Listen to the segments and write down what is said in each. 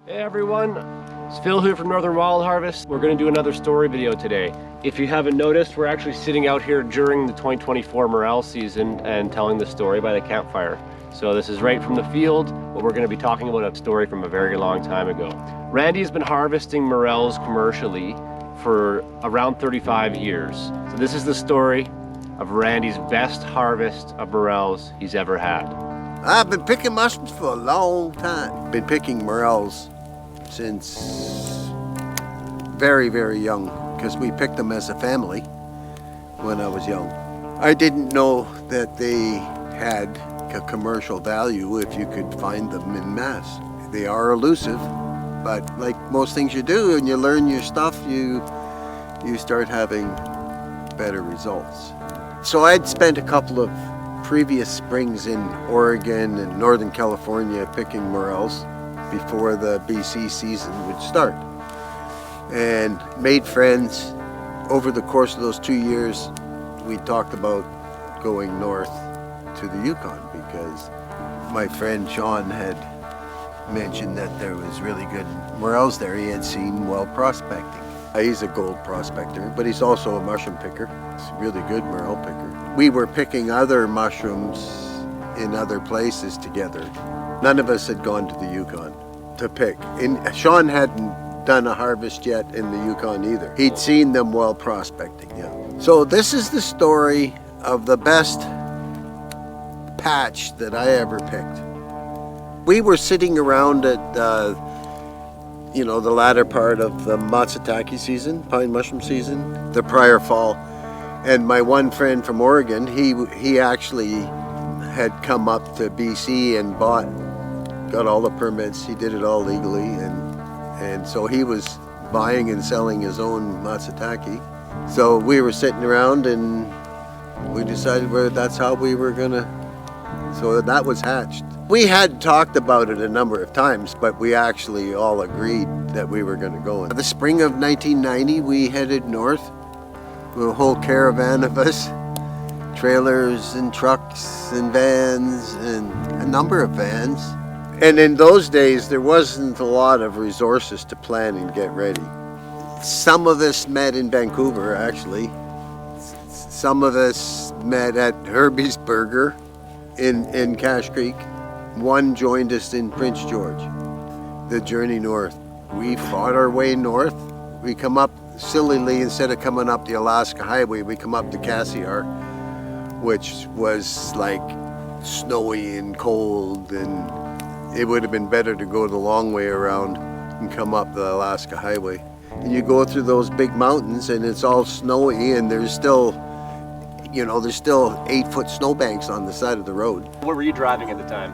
Hey everyone, it's Phil here from Northern Wild Harvest. We're going to do another story video today. If you haven't noticed, we're actually sitting out here during the 2024 Morel season and telling the story by the campfire. So this is right from the field, but we're going to be talking about a story from a very long time ago. Randy's been harvesting Morels commercially for around 35 years. So this is the story of Randy's best harvest of Morels he's ever had. I've been picking mushrooms for a long time. Been picking Morels since very, very young, because we picked them as a family when I was young. I didn't know that they had a commercial value if you could find them in mass. They are elusive, but like most things you do and you learn your stuff, you start having better results. So I'd spent a couple of previous springs in Oregon and Northern California picking Morels before the BC season would start, and made friends. Over the course of those 2 years, we talked about going north to the Yukon because my friend Sean had mentioned that there was really good Morels there. He had seen while prospecting. He's a gold prospector, but he's also a mushroom picker. He's a really good Morel picker. We were picking other mushrooms in other places together. None of us had gone to the Yukon to pick. Sean hadn't done a harvest yet in the Yukon either. He'd seen them while prospecting, yeah. So this is the story of the best patch that I ever picked. We were sitting around at the latter part of the matsutake season, pine mushroom season, the prior fall. And my one friend from Oregon, he actually had come up to BC and got all the permits. He did it all legally, and so he was buying and selling his own matsutake. So we were sitting around and we decided that's how we were gonna, so that was hatched. We had talked about it a number of times, but we actually all agreed that we were gonna go. In the spring of 1990, we headed north with a whole caravan of us. Trailers and trucks and vans and a number of vans. And in those days, there wasn't a lot of resources to plan and get ready. Some of us met in Vancouver, actually. Some of us met at Herbie's Burger in Cache Creek. One joined us in Prince George, the journey north. We fought our way north. We come up, sillily, instead of coming up the Alaska Highway, we come up the Cassiar, which was like snowy and cold, and it would have been better to go the long way around and come up the Alaska Highway. And you go through those big mountains and it's all snowy, and there's still 8-foot snowbanks on the side of the road. What were you driving at the time?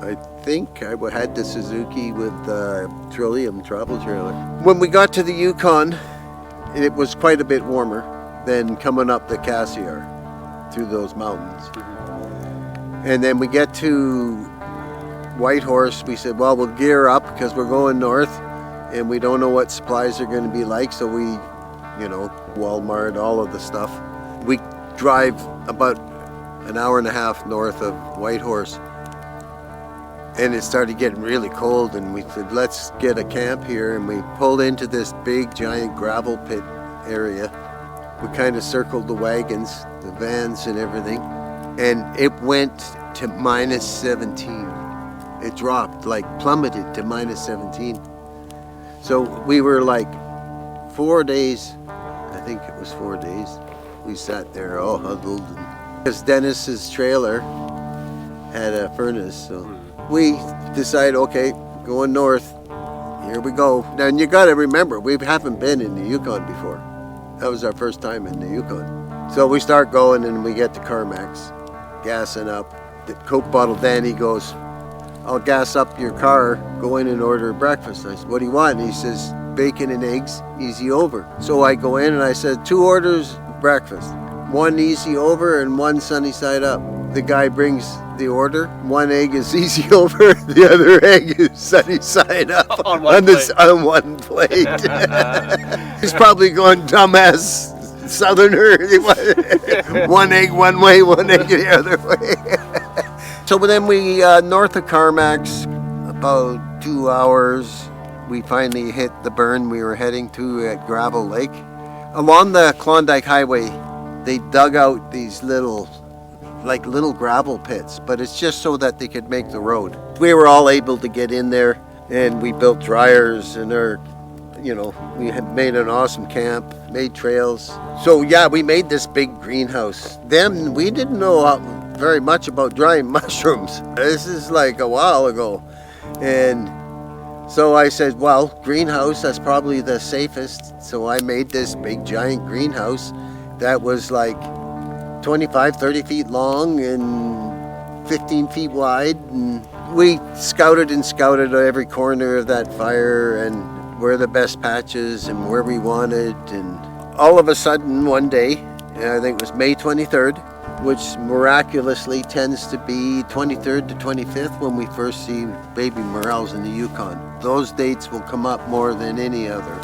I think I had the Suzuki with the Trillium travel trailer. When we got to the Yukon, it was quite a bit warmer than coming up the Cassiar through those mountains. And then we get to Whitehorse. We said, well, we'll gear up because we're going north and we don't know what supplies are going to be like. So we, Walmart, all of the stuff. We drive about an hour and a half north of Whitehorse, and it started getting really cold, and we said, let's get a camp here. And we pulled into this big giant gravel pit area. We kind of circled the wagons, the vans and everything, and it went to minus 17. It dropped, plummeted to minus 17. So we were 4 days, I think it was 4 days, we sat there all huddled. Because Dennis's trailer had a furnace, so we decided, okay, going north, here we go. Now, and you gotta remember, we haven't been in the Yukon before. That was our first time in the Yukon. So we start going and we get to Carmax, gassing up. The Coke bottle Danny goes, I'll gas up your car, go in and order breakfast. I said, what do you want? And he says, bacon and eggs, easy over. So I go in and I said, 2 orders of breakfast. 1 easy over and 1 sunny side up. The guy brings the order. 1 egg is easy over, the other egg is sunny side up on one plate. He's probably going, dumbass southerner. 1 egg one way, 1 egg the other way. So then we, north of Carmax, about 2 hours, we finally hit the burn we were heading to at Gravel Lake. Along the Klondike Highway, they dug out these little gravel pits, but it's just so that they could make the road. We were all able to get in there, and we built dryers, and we had made an awesome camp, made trails. So yeah, we made this big greenhouse. Then we didn't know very much about drying mushrooms. This is like a while ago. And so I said, well, greenhouse, that's probably the safest. So I made this big giant greenhouse that was like 25, 30 feet long and 15 feet wide. And we scouted every corner of that fire and where the best patches and where we wanted. And all of a sudden one day, I think it was May 23rd, which miraculously tends to be 23rd to 25th when we first see baby morels in the Yukon. Those dates will come up more than any other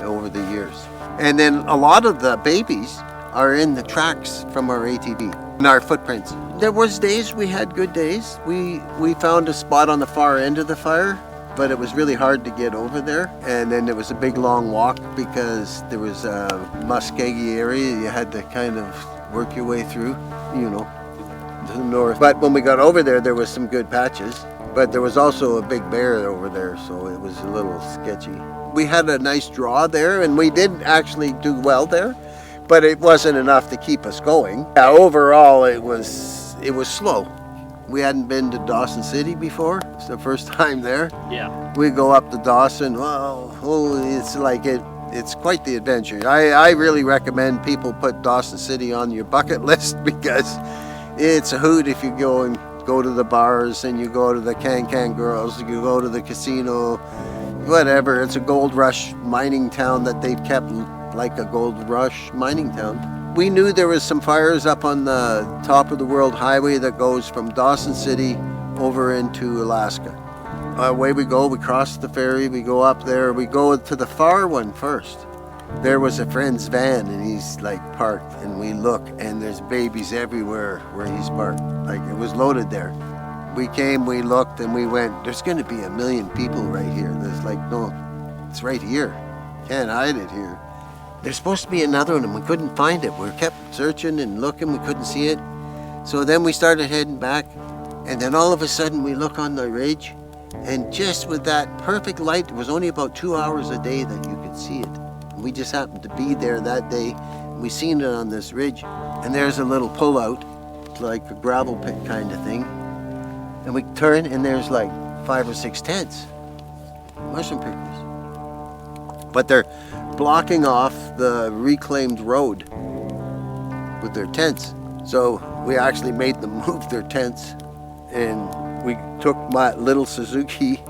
over the years. And then a lot of the babies are in the tracks from our ATV, and our footprints. There was days we had good days. We found a spot on the far end of the fire, but it was really hard to get over there. And then there was a big long walk because there was a muskegee area you had to kind of work your way through, to the north. But when we got over there, there was some good patches, but there was also a big bear over there, so it was a little sketchy. We had a nice draw there, and we did actually do well there, but it wasn't enough to keep us going. Yeah, overall, it was slow. We hadn't been to Dawson City before. It's the first time there. Yeah. We go up to Dawson. It's quite the adventure. I really recommend people put Dawson City on your bucket list because it's a hoot if you go to the bars and you go to the Can Girls, you go to the casino, whatever. It's a gold rush mining town that they've kept like a gold rush mining town. We knew there was some fires up on the top of the world highway that goes from Dawson City over into Alaska. Away we go, we cross the ferry, we go up there, we go to the far one first. There was a friend's van and he's like parked, and we look and there's babies everywhere where he's parked. Like it was loaded there. We came, we looked, and we went, there's gonna be 1 million people right here. There's like, no, it's right here. Can't hide it here. There's supposed to be another one and we couldn't find it. We kept searching and looking, we couldn't see it. So then we started heading back, and then all of a sudden we look on the ridge, and just with that perfect light, it was only about 2 hours a day that you could see it. And we just happened to be there that day, and we seen it on this ridge. And there's a little pull-out, like a gravel pit kind of thing. And we turn, and there's like 5 or 6 tents, mushroom pickers. But they're blocking off the reclaimed road with their tents. So we actually made them move their tents, and we took my little Suzuki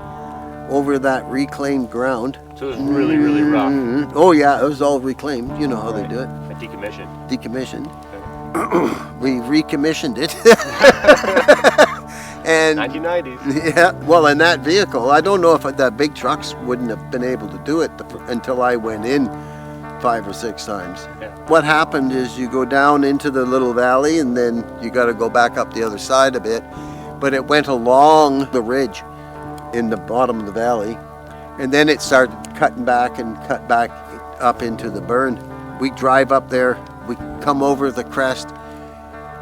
over that reclaimed ground. So it was really, really rough. Mm-hmm. Oh yeah, it was all reclaimed. You know how they do it. Decommissioned. Decommissioned. We recommissioned it. And 1990s. yeah, well, in that vehicle, I don't know if the big trucks wouldn't have been able to do it until I went in 5 or 6 times. Yeah. What happened is you go down into the little valley, and then you got to go back up the other side a bit. But it went along the ridge in the bottom of the valley, and then it started cutting back and cut back up into the burn. We drive up there, we come over the crest.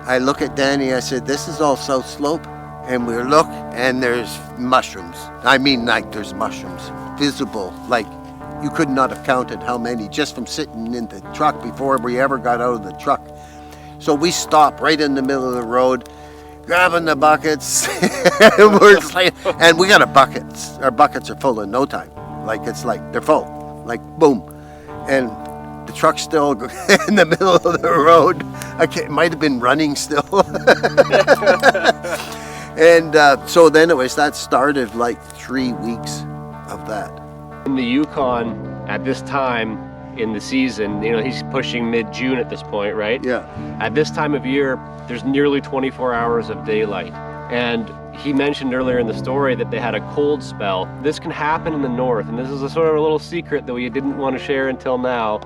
I look at Danny, I said, this is all South Slope. And we look, and there's mushrooms. I mean, like, there's mushrooms visible. Like, you could not have counted how many just from sitting in the truck before we ever got out of the truck. So we stop right in the middle of the road, grabbing the buckets, and we got our buckets are full in no time. Like, it's like, they're full, like, boom. And the truck's still in the middle of the road. It might have been running still. And so then that started like 3 weeks of that. In the Yukon, at this time in the season, he's pushing mid-June at this point, right? Yeah. At this time of year, there's nearly 24 hours of daylight. And he mentioned earlier in the story that they had a cold spell. This can happen in the north, and this is a sort of a little secret that we didn't want to share until now.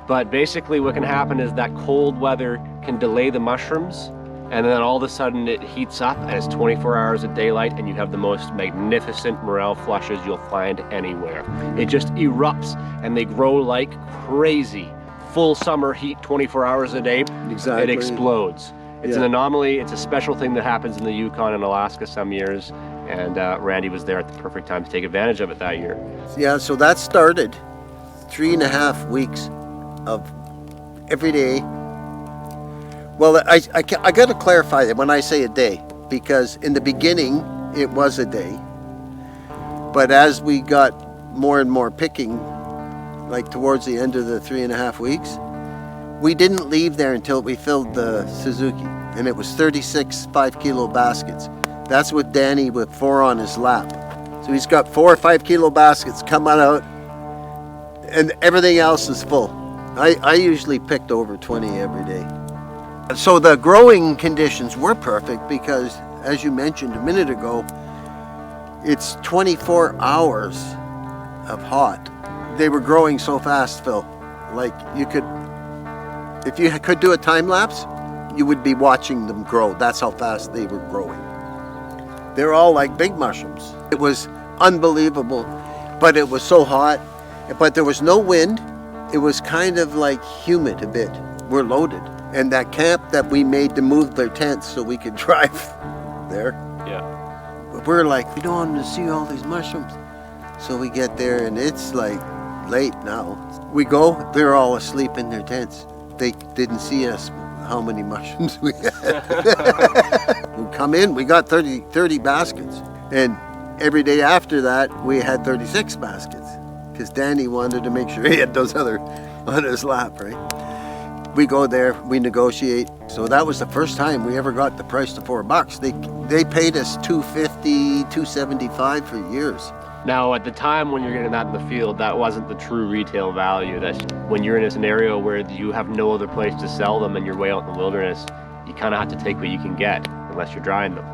But basically what can happen is that cold weather can delay the mushrooms and then all of a sudden it heats up and it's 24 hours of daylight, and you have the most magnificent morel flushes you'll find anywhere. It just erupts and they grow like crazy. Full summer heat, 24 hours a day, Exactly. it explodes. It's an anomaly. It's a special thing that happens in the Yukon and Alaska some years, and Randy was there at the perfect time to take advantage of it that year. Yeah, so that started 3.5 weeks of every day. Well, I got to clarify that when I say a day, because in the beginning it was a day, but as we got more and more picking, like towards the end of the 3.5 weeks, we didn't leave there until we filled the Suzuki, and it was 36 5-kilo baskets. That's with Danny with 4 on his lap. So he's got 4 5-kilo baskets coming out, and everything else is full. I usually picked over 20 every day. So the growing conditions were perfect because, as you mentioned a minute ago, it's 24 hours of hot. They were growing so fast, Phil. Like you could, if you could do a time lapse, you would be watching them grow. That's how fast they were growing. They're all like big mushrooms. It was unbelievable, but it was so hot. But there was no wind. It was kind of like humid a bit. We're loaded. And that camp that we made to move their tents so we could drive there. Yeah. We're like, we don't want to see all these mushrooms. So we get there and it's like late now. We go, they're all asleep in their tents. They didn't see us, how many mushrooms we had. We come in, we got 30 baskets. And every day after that, we had 36 baskets. Because Danny wanted to make sure he had those other on his lap, right? We go there, we negotiate. So that was the first time we ever got the price to $4. They paid us $2.50, $2.75 for years. Now, at the time when you're getting that in the field, that wasn't the true retail value. That's when you're in a scenario where you have no other place to sell them and you're way out in the wilderness, you kind of have to take what you can get unless you're drying them.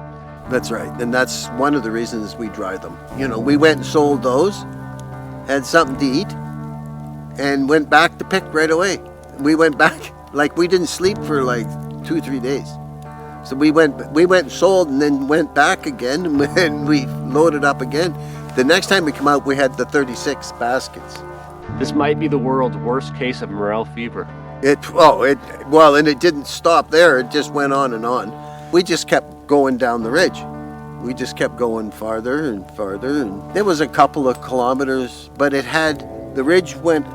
That's right, and that's one of the reasons we dry them. You know, we went and sold those, had something to eat, and went back to pick right away. We went back, like we didn't sleep for like 2-3 days. So we went and sold and then went back again and we loaded up again. The next time we come out, we had the 36 baskets. This might be the world's worst case of morel fever. Well, and it didn't stop there. It just went on and on. We just kept going down the ridge. We just kept going farther and farther. And there was a couple of kilometers, but the ridge went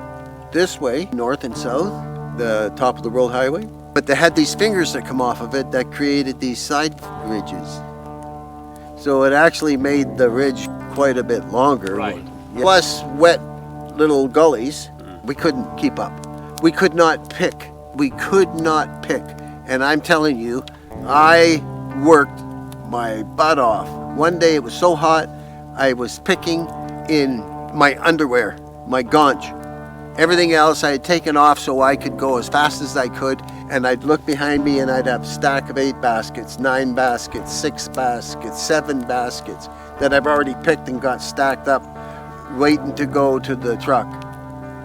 this way, north and south, the top of the world highway. But they had these fingers that come off of it that created these side ridges. So it actually made the ridge quite a bit longer. Right. Plus wet little gullies, we couldn't keep up. We could not pick. We could not pick. And I'm telling you, I worked my butt off. One day it was so hot, I was picking in my underwear, my gaunch. Everything else I had taken off so I could go as fast as I could, and I'd look behind me and I'd have a stack of 8 baskets, 9 baskets, 6 baskets, 7 baskets that I've already picked and got stacked up, waiting to go to the truck.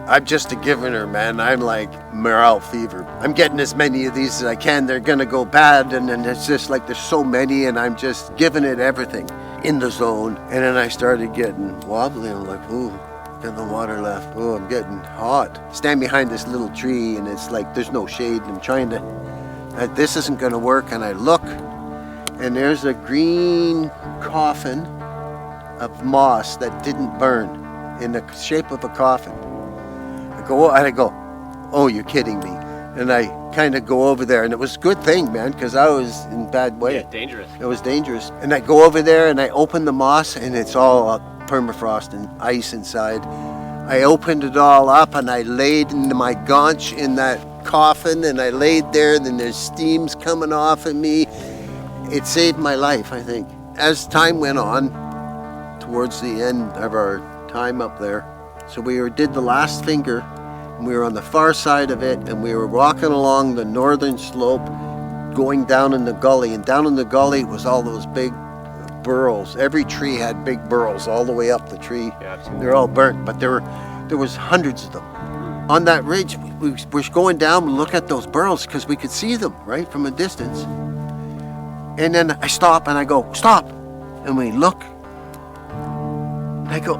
I'm just a giver, man. I'm like morel fever. I'm getting as many of these as I can. They're gonna go bad, and then it's just like there's so many, and I'm just giving it everything in the zone. And then I started getting wobbly. I'm like, ooh. And the water left. Oh, I'm getting hot. Stand behind this little tree and it's like there's no shade and I'm trying to, this isn't gonna work, and I look and there's a green coffin of moss that didn't burn in the shape of a coffin. I go, oh, you're kidding me. And I kind of go over there, and it was a good thing, man, because I was in bad way. Yeah, dangerous. It was dangerous. And I go over there and I open the moss and it's all up. Permafrost and ice inside. I opened it all up and I laid into my gaunch in that coffin, and I laid there, and then there's steams coming off of me. It saved my life, I think. As time went on, towards the end of our time up there, so we did the last finger, and we were on the far side of it, and we were walking along the northern slope, going down in the gully, and down in the gully was all those big burls. Every tree had big burls all the way up the tree. Yeah, absolutely. They're all burnt, but there was hundreds of them. On that ridge, we were going down and look at those burls because we could see them right from a distance. And then I stop and I go, stop. And we look. And I go,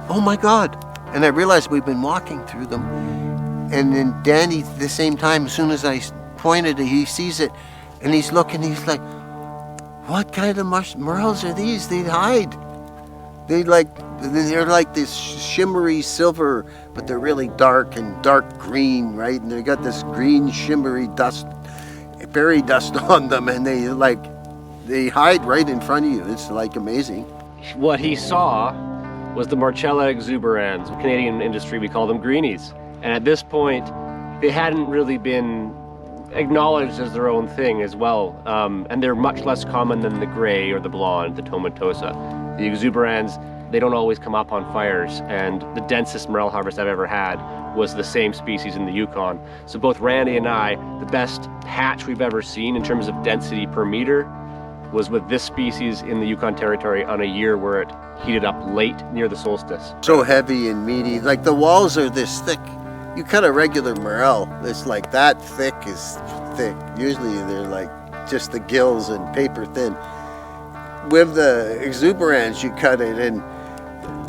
oh my God. And I realized we've been walking through them. And then Danny, at the same time, as soon as I pointed, he sees it. And he's looking, he's like, what kind of morels are these? They hide. They're like this shimmery silver, but they're really dark and dark green, right? And they got this green shimmery dust, fairy dust on them, and they hide right in front of you. It's like amazing. What he saw was the Morchella exuberans. In Canadian industry, we call them greenies. And at this point, they hadn't really been acknowledged as their own thing as well. And they're much less common than the gray or the blonde, the tomentosa. The exuberans, they don't always come up on fires, and the densest morel harvest I've ever had was the same species in the Yukon. So both Randy and I, the best patch we've ever seen in terms of density per meter was with this species in the Yukon Territory on a year where it heated up late near the solstice. So heavy and meaty, like the walls are this thick. You cut a regular morel, it's like that thick is thick. Usually they're like just the gills and paper thin. With the exuberans, you cut it, and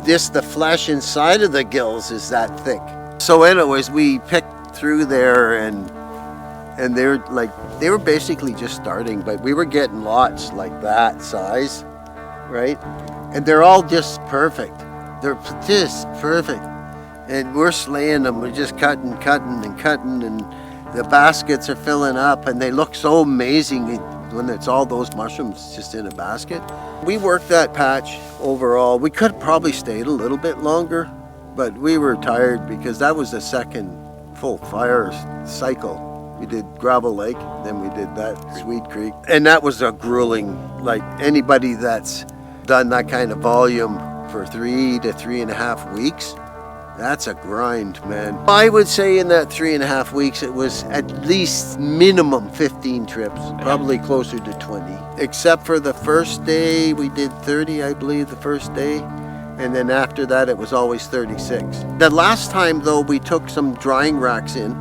just the flesh inside of the gills is that thick. So anyways, we picked through there, and they were basically just starting, but we were getting lots like that size, right? And they're all just perfect. They're just perfect. And we're slaying them. We're just cutting, and the baskets are filling up, and they look so amazing when it's all those mushrooms just in a basket. We worked that patch overall. We could have probably stayed a little bit longer, but we were tired because that was the second full fire cycle. We did Gravel Lake, then we did that Swede Creek. And that was a grueling, like anybody that's done that kind of volume for 3 to 3.5 weeks, that's a grind, man. I would say in that 3.5 weeks, it was at least minimum 15 trips, probably closer to 20. Except for the first day, we did 30, I believe, the first day. And then after that, it was always 36. The last time, though, we took some drying racks in,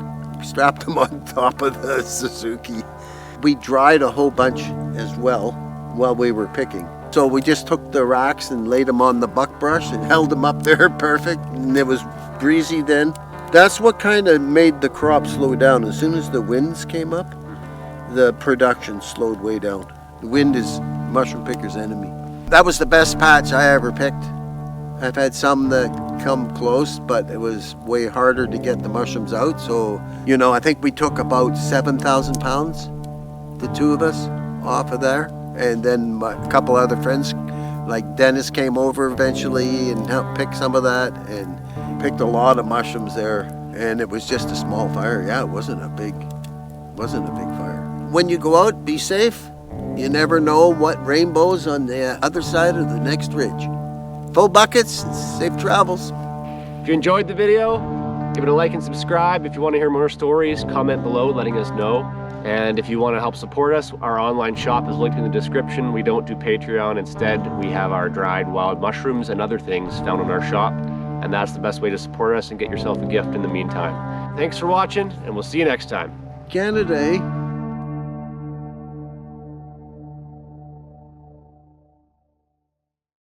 strapped them on top of the Suzuki. We dried a whole bunch as well while we were picking. So we just took the racks and laid them on the buck brush and held them up there perfect, and it was breezy then. That's what kind of made the crop slow down. As soon as the winds came up, the production slowed way down. The wind is mushroom picker's enemy. That was the best patch I ever picked. I've had some that come close, but it was way harder to get the mushrooms out. So, I think we took about 7,000 pounds, the two of us, off of there. And then a couple other friends, like Dennis, came over eventually and helped pick some of that, and picked a lot of mushrooms there. And it was just a small fire. Yeah, it wasn't a big fire. When you go out, be safe. You never know what rainbow's on the other side of the next ridge. Full buckets, and safe travels. If you enjoyed the video, give it a like and subscribe. If you want to hear more stories, comment below letting us know. And if you want to help support us, our online shop is linked in the description. We don't do Patreon. Instead, we have our dried wild mushrooms and other things found in our shop. And that's the best way to support us and get yourself a gift in the meantime. Thanks for watching, and we'll see you next time. Canada, eh?